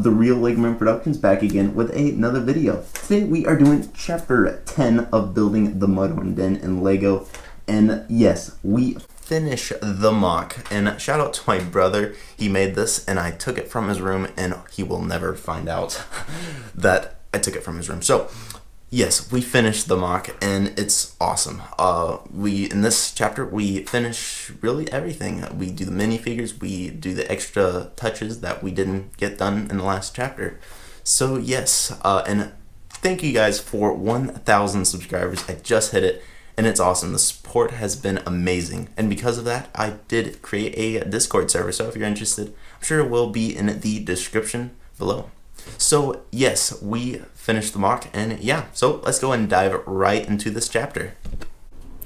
The Real Legoman Productions back again with another video. Today we are doing chapter 10 of building the Mudhorn den in Lego. And yes, we finish the MOC. And shout out to my brother. He made this and I took it from his room and he will never find out that I took it from his room. So yes, we finished the MOC and it's awesome. In this chapter we finish really everything. We do the minifigures, we do the extra touches that we didn't get done in the last chapter. So yes, and thank you guys for 1,000 subscribers. I just hit it and it's awesome. The support has been amazing, and because of that I did create a Discord server, so if you're interested, I'm sure it will be in the description below. So yes, we finished the MOC, and yeah, so let's go and dive right into this chapter.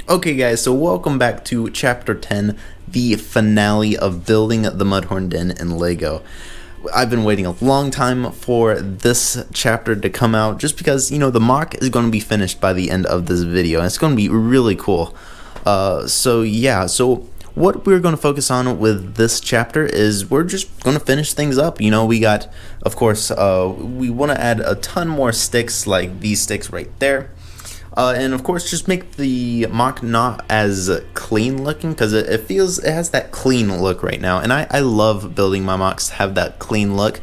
Okay guys, so welcome back to chapter 10, the finale of building the Mudhorn den in Lego. I've been waiting a long time for this chapter to come out, just because, you know, the MOC is going to be finished by the end of this video, and it's going to be really cool. So yeah, so what we're going to focus on with this chapter is we're just going to finish things up. You know, we got, of course, we want to add a ton more sticks like these sticks right there. And of course, just make the MOC not as clean looking, because it has that clean look right now. And I love building my MOCs to have that clean look,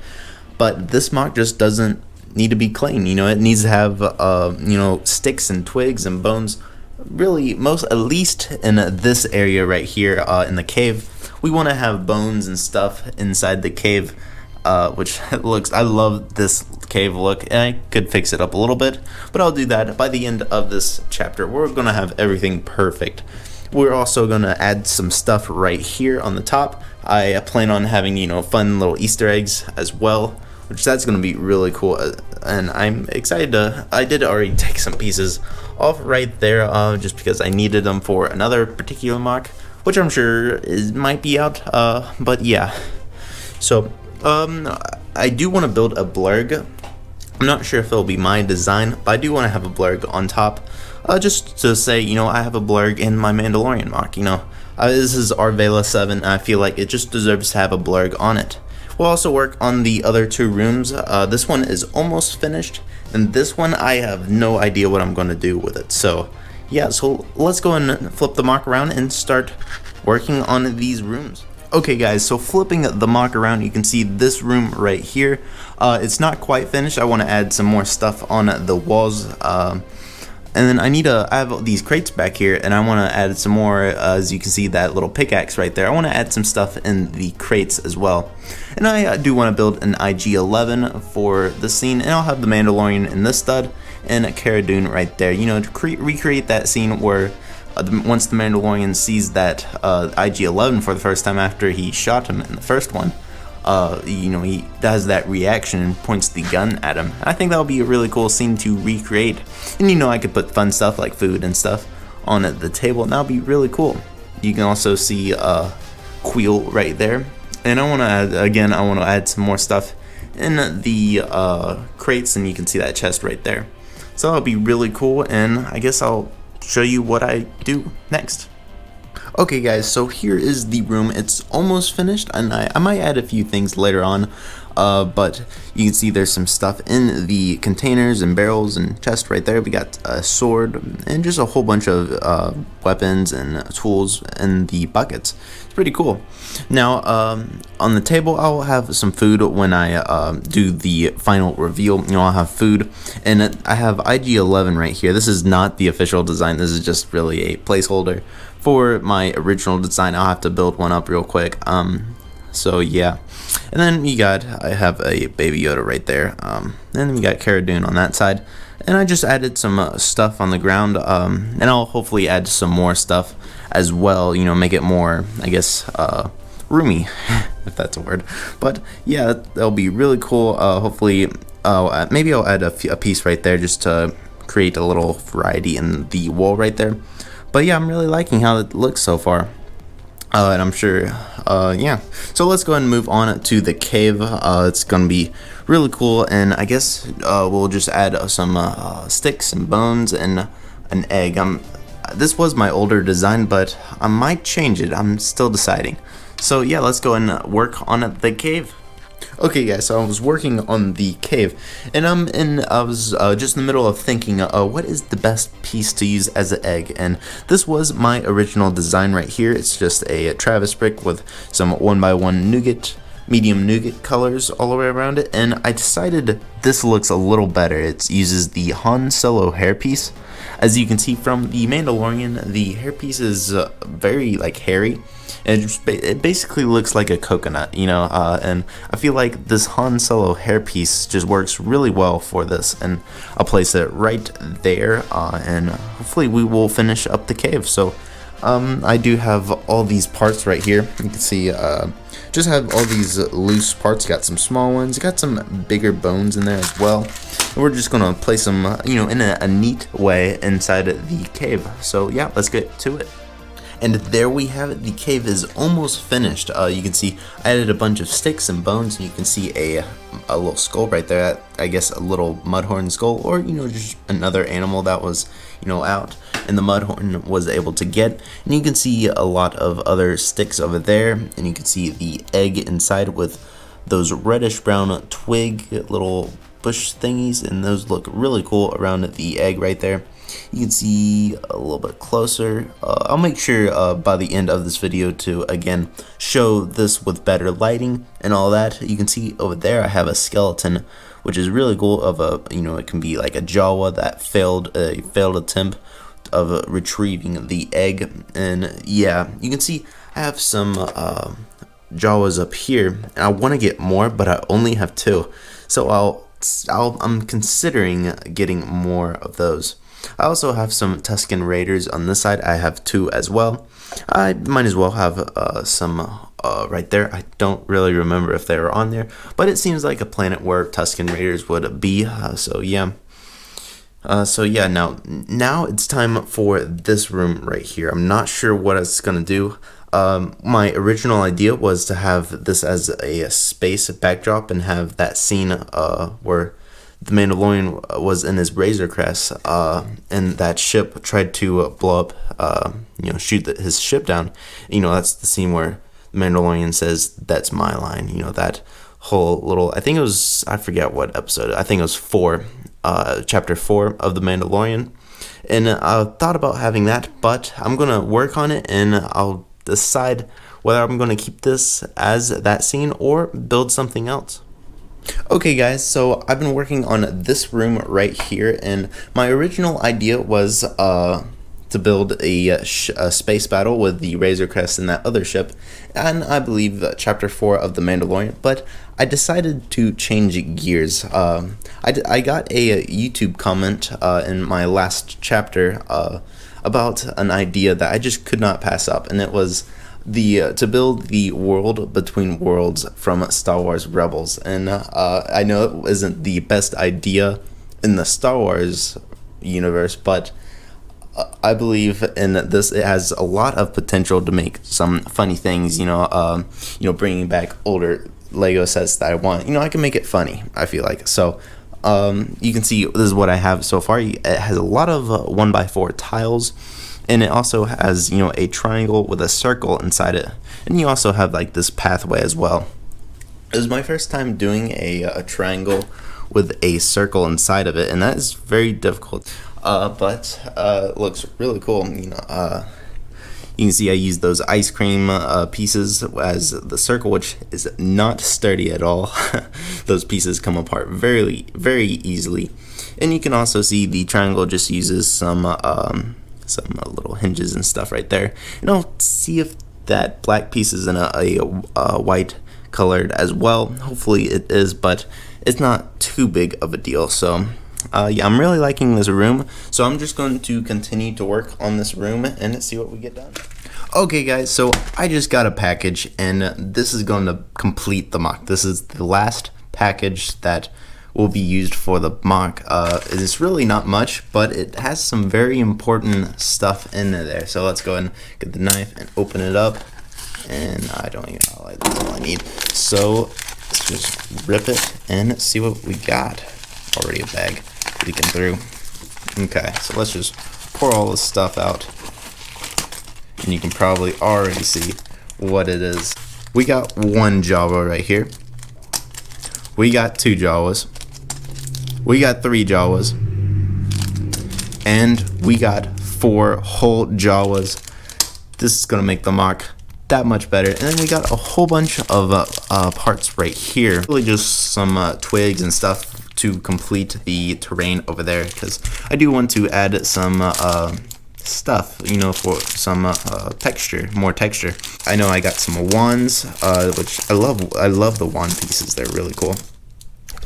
but this MOC just doesn't need to be clean. You know, it needs to have, you know, sticks and twigs and bones. Really, at least in this area right here in the cave, we want to have bones and stuff inside the cave, which I love this cave look, and I could fix it up a little bit, but I'll do that by the end of this chapter. We're gonna have everything perfect. We're also gonna add some stuff right here on the top. I plan on having, you know, fun little Easter eggs as well, which that's gonna be really cool, and I'm excited to. I did already take some pieces off right there, just because I needed them for another particular MOC, which I'm sure might be out. But yeah, so I do want to build a blurg. I'm not sure if it'll be my design, but I do want to have a blurg on top, just to say, you know, I have a blurg in my Mandalorian MOC. You know, this is Arvela 7, and I feel like it just deserves to have a blurg on it. We'll also work on the other two rooms. This one is almost finished, and this one I have no idea what I'm going to do with it. So yeah, so let's go and flip the MOC around and start working on these rooms. Okay guys, so flipping the MOC around, you can see this room right here. It's not quite finished. I want to add some more stuff on the walls. And then I have these crates back here, and I want to add some more, as you can see that little pickaxe right there. I want to add some stuff in the crates as well. And I do want to build an IG-11 for the scene, and I'll have the Mandalorian in this stud, and Cara Dune right there. You know, to recreate that scene where once the Mandalorian sees that IG-11 for the first time after he shot him in the first one, you know, he does that reaction and points the gun at him. I think that'll be a really cool scene to recreate. And you know, I could put fun stuff like food and stuff on the table, and that'll be really cool. You can also see Queel right there. And I want to add some more stuff in the crates, and you can see that chest right there. So that'll be really cool, and I guess I'll show you what I do next. Okay guys, so here is the room. It's almost finished, and I might add a few things later on, but you can see there's some stuff in the containers and barrels and chest right there. We got a sword and just a whole bunch of weapons and tools in the buckets. It's pretty cool. Now on the table I'll have some food when I do the final reveal. You know, I'll have food, and I have IG-11 right here. This is not the official design. This is just really a placeholder for my original design. I'll have to build one up real quick. So yeah, and then I have a baby Yoda right there. And then we got Cara Dune on that side, and I just added some stuff on the ground. And I'll hopefully add some more stuff as well. You know, make it more, I guess, roomy, if that's a word. But yeah, that'll be really cool. Hopefully, maybe I'll add a piece right there just to create a little variety in the wall right there. But yeah, I'm really liking how it looks so far. And I'm sure, yeah. So let's go ahead and move on to the cave. It's going to be really cool, and I guess we'll just add some sticks and bones and an egg. This was my older design, but I might change it. I'm still deciding. So yeah, let's go and work on the cave. Okay, guys, so I was working on the cave, and I was just in the middle of thinking, what is the best piece to use as an egg? And this was my original design right here. It's just a Travis brick with some 1x1 nougat, medium nougat colors all the way around it, and I decided this looks a little better. It uses the Han Solo hairpiece. As you can see from the Mandalorian, the hairpiece is very like hairy. And it basically looks like a coconut, you know, and I feel like this Han Solo hairpiece just works really well for this, and I'll place it right there, and hopefully we will finish up the cave. So I do have all these parts right here. You can see just have all these loose parts. Got some small ones, got some bigger bones in there as well, and we're just gonna place them you know, in a neat way inside the cave. So yeah, let's get to it. And there we have it. The cave is almost finished. You can see I added a bunch of sticks and bones, and you can see a little skull right there. I guess a little Mudhorn skull, or you know, just another animal that was, you know, out, and the Mudhorn was able to get. And you can see a lot of other sticks over there, and you can see the egg inside with those reddish brown twig little bush thingies, and those look really cool around the egg right there. You can see a little bit closer. I'll make sure by the end of this video to again show this with better lighting and all that. You can see over there I have a skeleton, which is really cool, of a, you know, it can be like a Jawa that failed attempt of retrieving the egg. And yeah, you can see I have some Jawas up here, and I want to get more, but I only have 2, so I'm considering getting more of those. I also have some Tusken Raiders on this side. I have 2 as well. I might as well have some right there. I don't really remember if they were on there, but it seems like a planet where Tusken Raiders would be. So yeah. Now it's time for this room right here. I'm not sure what it's gonna do. My original idea was to have this as a space backdrop and have that scene where the Mandalorian was in his Razor Crest, and that ship tried to blow up, you know, shoot his ship down. You know, that's the scene where the Mandalorian says, "That's my line." You know, that whole little, I think it was, I forget what episode, I think it was 4, chapter 4 of the Mandalorian. And I thought about having that, but I'm gonna work on it, and I'll decide whether I'm gonna keep this as that scene or build something else. Okay guys, so I've been working on this room right here, and my original idea was to build a space battle with the Razor Crest and that other ship, and I believe chapter 4 of the Mandalorian, but I decided to change gears. I got a YouTube comment in my last chapter about an idea that I just could not pass up, and it was to build the world between worlds from Star Wars Rebels. And I know it isn't the best idea in the Star Wars universe, but I believe in this. It has a lot of potential to make some funny things. You know, bringing back older Lego sets that I want. You know, I can make it funny, I feel like. So you can see this is what I have so far. It has a lot of 1x4 tiles. And it also has, you know, a triangle with a circle inside it. And you also have like this pathway as well. It was my first time doing a triangle with a circle inside of it, and that is very difficult. But it looks really cool. You know, you can see I used those ice cream pieces as the circle, which is not sturdy at all. Those pieces come apart very, very easily. And you can also see the triangle just uses some little hinges and stuff right there, and I'll see if that black piece is in a white colored as well. Hopefully it is, but it's not too big of a deal. So yeah, I'm really liking this room, so I'm just going to continue to work on this room and see what we get done. Okay guys, so I just got a package, and this is going to complete the MOC. This is the last package that will be used for the MOC. It's really not much, but it has some very important stuff in there. So let's go ahead and get the knife and open it up. And I don't even know, that's all I need. So let's just rip it and see what we got. Already a bag leaking through. Okay, so let's just pour all this stuff out. And you can probably already see what it is. We got one Jawa right here. We got 2 Jawas. We got 3 Jawas. And we got 4 whole Jawas. This is gonna make the MOC that much better. And then we got a whole bunch of parts right here. Really just some twigs and stuff to complete the terrain over there, because I do want to add some stuff, you know, for some texture, more texture. I know I got some wands, which I love the wand pieces. They're really cool.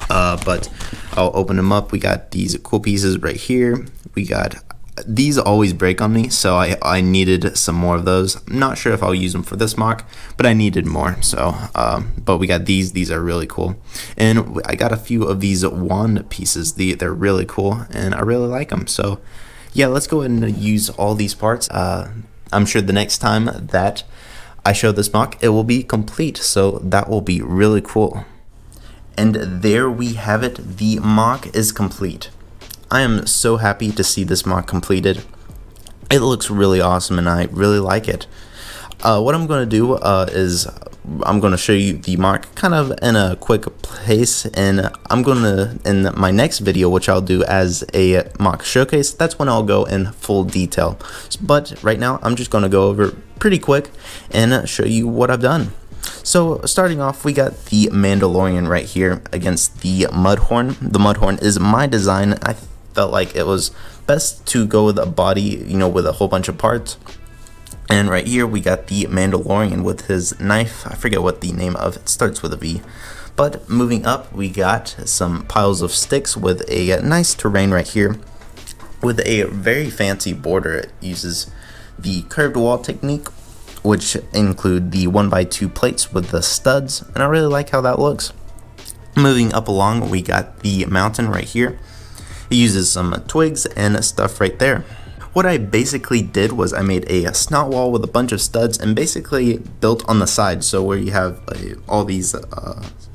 But I'll open them up. We got these cool pieces right here. We got these always break on me, so I needed some more of those. I'm not sure if I'll use them for this MOC, but I needed more. So but we got these are really cool, and I got a few of these wand pieces. They're really cool, and I really like them. So yeah, let's go ahead and use all these parts. I'm sure the next time that I show this MOC, it will be complete, so that will be really cool. And there we have it. The MOC is complete. I am so happy to see this MOC completed. It looks really awesome, and I really like it. What I'm going to do is I'm going to show you the MOC kind of in a quick pace, and I'm going to, in my next video, which I'll do as a MOC showcase, that's when I'll go in full detail. But right now, I'm just going to go over pretty quick and show you what I've done. So starting off, we got the Mandalorian right here against the Mudhorn. The Mudhorn is my design. I felt like it was best to go with a body, you know, with a whole bunch of parts. And right here we got the Mandalorian with his knife. I forget what the name of it starts with a V. But moving up, we got some piles of sticks with a nice terrain right here with a very fancy border. It uses the curved wall technique, which include the 1x2 plates with the studs, and I really like how that looks. Moving up along, we got the mountain right here. It uses some twigs and stuff right there. What I basically did was I made a snot wall with a bunch of studs and basically built on the side. So where you have all these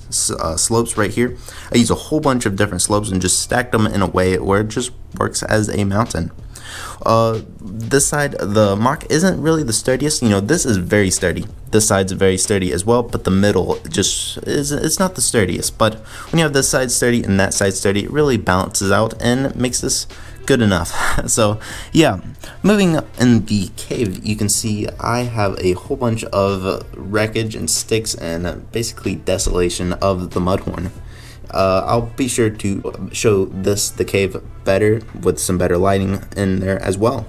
slopes right here, I use a whole bunch of different slopes and just stacked them in a way where it just works as a mountain. This side, the MOC isn't really the sturdiest. You know, this is very sturdy. This side's very sturdy as well, but the middle just it's not the sturdiest. But when you have this side sturdy and that side sturdy, it really balances out and makes this good enough. So yeah, moving up in the cave, you can see I have a whole bunch of wreckage and sticks and basically desolation of the Mudhorn. I'll be sure to show the cave better with some better lighting in there as well.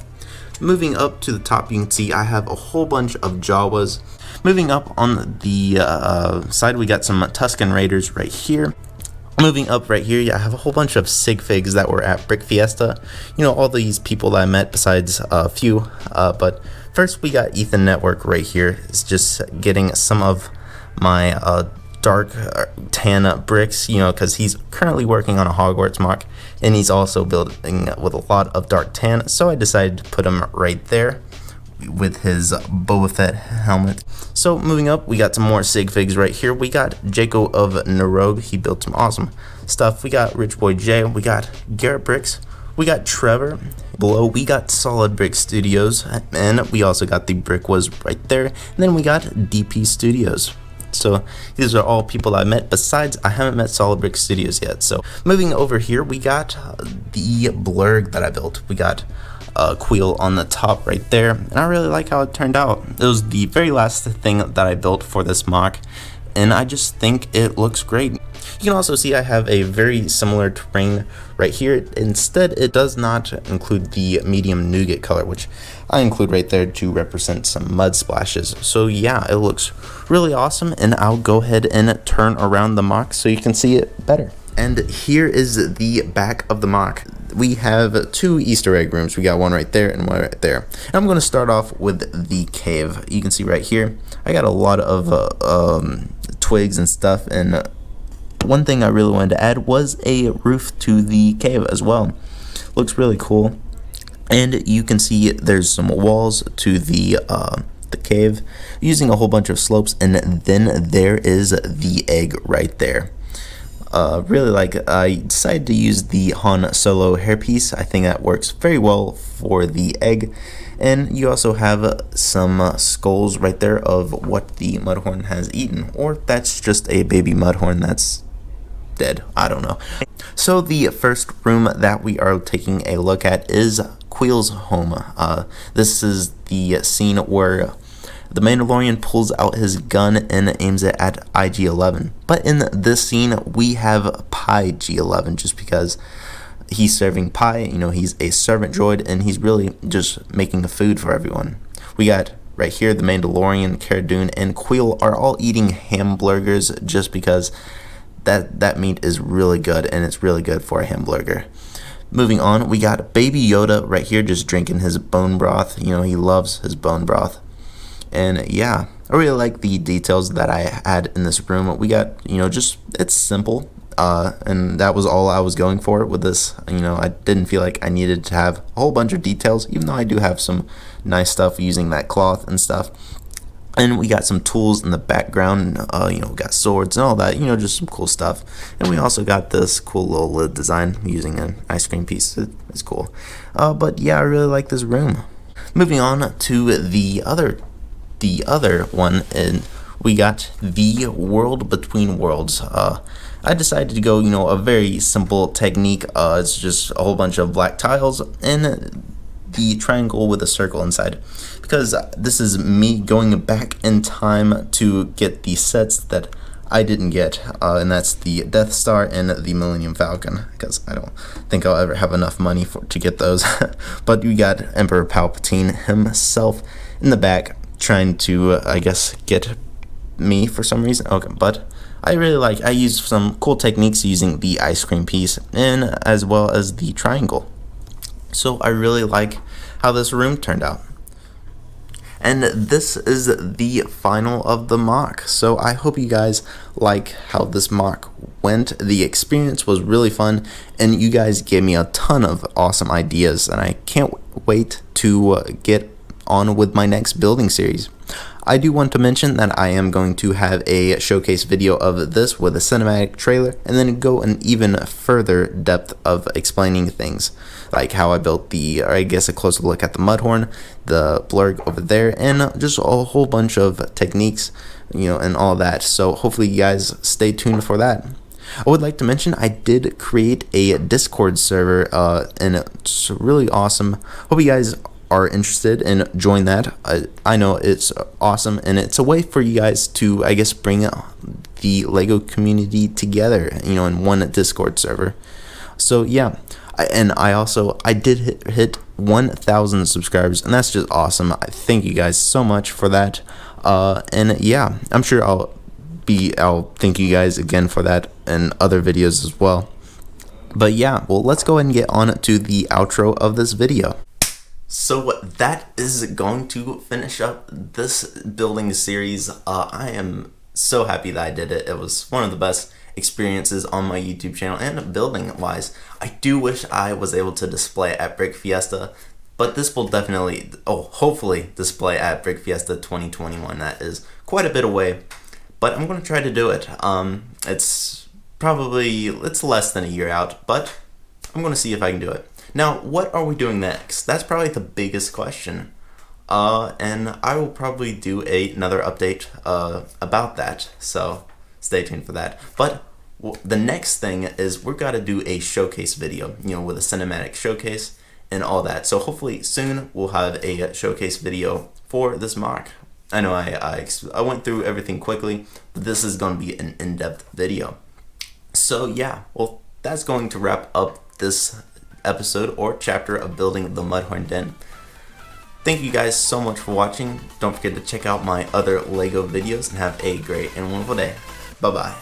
Moving up to the top, you can see I have a whole bunch of Jawas. Moving up on the side, we got some Tusken Raiders right here. Moving up right here, I have a whole bunch of sig figs that were at Brick Fiesta. You know, all these people that I met besides a few. But first, we got Ethan Network right here. It's just getting some of my dark tan bricks, you know, because he's currently working on a Hogwarts MOC, and he's also building with a lot of dark tan, so I decided to put him right there with his Boba Fett helmet. So moving up, we got some more sig figs right here. We got Jaco of Narogue. He built some awesome stuff. We got Rich Boy J. We got Garrett Bricks. We got Trevor. Below, we got Solid Brick Studios, and we also got the Brick Was right there. And then we got DP Studios. So these are all people I met. Besides, I haven't met Solid Brick Studios yet. So moving over here, we got the blurg that I built. We got Queel on the top right there, and I really like how it turned out. It was the very last thing that I built for this MOC, and I just think it looks great. You can also see I have a very similar terrain right here. Instead, it does not include the medium nougat color, which I include right there to represent some mud splashes. So yeah, it looks really awesome, and I'll go ahead and turn around the MOC so you can see it better. And here is the back of the MOC. We have 2 Easter egg rooms. We got one right there and one right there. And I'm going to start off with the cave. You can see right here, I got a lot of twigs and stuff, and one thing I really wanted to add was a roof to the cave as well. Looks really cool. And you can see there's some walls to the cave using a whole bunch of slopes, and then there is the egg right there. Really like, I decided to use the Han Solo hairpiece. I think that works very well for the egg. And you also have some skulls right there of what the Mudhorn has eaten, or that's just a baby Mudhorn that's dead. I don't know. So the first room that we are taking a look at is Queel's home. This is the scene where the Mandalorian pulls out his gun and aims it at IG-11. But in this scene, we have Pi G-11 just because he's serving Pi. You know, he's a servant droid and he's really just making food for everyone. We got right here the Mandalorian, Cara Dune, and Queel are all eating hamburgers just because that meat is really good and it's really good for a hamburger. Moving on, we got Baby Yoda right here just drinking his bone broth. You know, he loves his bone broth. And yeah, I really like the details that I had in this room. We got, you know, just, it's simple. And that was all I was going for with this. You know, I didn't feel like I needed to have a whole bunch of details, even though I do have some nice stuff using that cloth and stuff. And we got some tools in the background, you know, we got swords and all that, you know, just some cool stuff. And we also got this cool little lid design using an ice cream piece. It's cool. But yeah, I really like this room. Moving on to the other one, and we got the World Between Worlds. I decided to go, you know, a very simple technique. It's just a whole bunch of black tiles and the triangle with a circle inside, because this is me going back in time to get the sets that I didn't get, and that's the Death Star and the Millennium Falcon, because I don't think I'll ever have enough money to get those. But we got Emperor Palpatine himself in the back trying to, I guess, get me for some reason. Okay, but I used some cool techniques using the ice cream piece and as well as the triangle. So I really like how this room turned out. And this is the final of the MOC. So I hope you guys like how this MOC went. The experience was really fun and you guys gave me a ton of awesome ideas, and I can't wait to get on with my next building series. I do want to mention that I am going to have a showcase video of this with a cinematic trailer, and then go an even further depth of explaining things, like how I built or I guess a closer look at the Mudhorn, the blurg over there, and just a whole bunch of techniques, you know, and all that. So hopefully you guys stay tuned for that. I would like to mention I did create a Discord server, and it's really awesome. Hope you guys are interested in join that. I know it's awesome, and it's a way for you guys to, I guess, bring the Lego community together, you know, in one Discord server. So yeah, I did hit 1,000 subscribers, and that's just awesome. I thank you guys so much for that. And yeah, I'm sure I'll thank you guys again for that and other videos as well. But yeah, well, let's go ahead and get on to the outro of this video. So that is going to finish up this building series. I am so happy that I did it. It was one of the best experiences on my YouTube channel, and building wise. I do wish I was able to display at Brick Fiesta, but this will definitely, hopefully display at Brick Fiesta 2021. That is quite a bit away, but I'm going to try to do it. It's less than a year out, but I'm going to see if I can do it. Now, what are we doing next? That's probably the biggest question. And I will probably do another update about that, so stay tuned for that. But the next thing is we're got to do a showcase video, you know, with a cinematic showcase and all that. So hopefully soon we'll have a showcase video for this MOC. I know I went through everything quickly, but this is going to be an in-depth video. So yeah, well, that's going to wrap up this episode or chapter of building the Mudhorn Den. Thank you guys so much for watching. Don't forget to check out my other Lego videos and have a great and wonderful day. Bye bye.